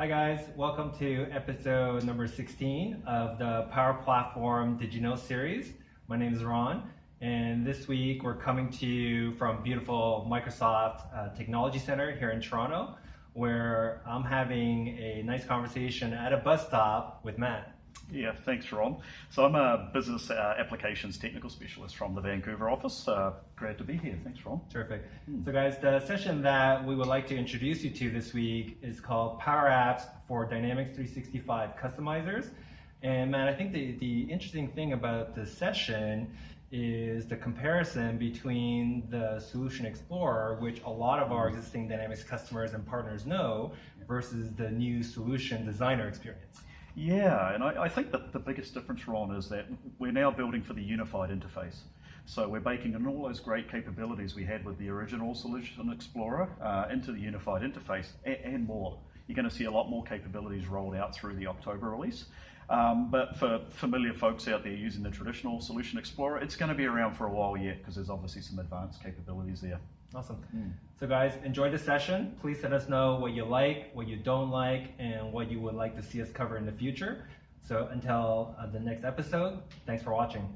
Hi guys, welcome to episode number 16 of the PowerPlatform Did You Know series. My name is Ron, and this week we're coming to you from beautiful Microsoft Technology Center here in Toronto, where I'm having a nice conversation at a bus stop with Matt. Yeah, thanks, Ron. So I'm a business applications technical specialist from the Vancouver office. Glad to be here. Thanks, Ron. Terrific. So guys, the session that we would like to introduce you to this week is called PowerApps for Dynamics 365 Customizers. And man, I think the interesting thing about this session is the comparison between the Solution Explorer, which a lot of our existing Dynamics customers and partners know, versus the new Solution Designer experience. Yeah, and I think that the biggest difference, Ron, is that we're now building for the unified interface. So we're baking in all those great capabilities we had with the original Solution Explorer into the unified interface and more. You're going to see a lot more capabilities rolled out through the October release. But for familiar folks out there using the traditional Solution Explorer, it's going to be around for a while yet because there's obviously some advanced capabilities there. Awesome. So guys, enjoy the session. Please let us know what you like, what you don't like, and what you would like to see us cover in the future. So until the next episode, thanks for watching.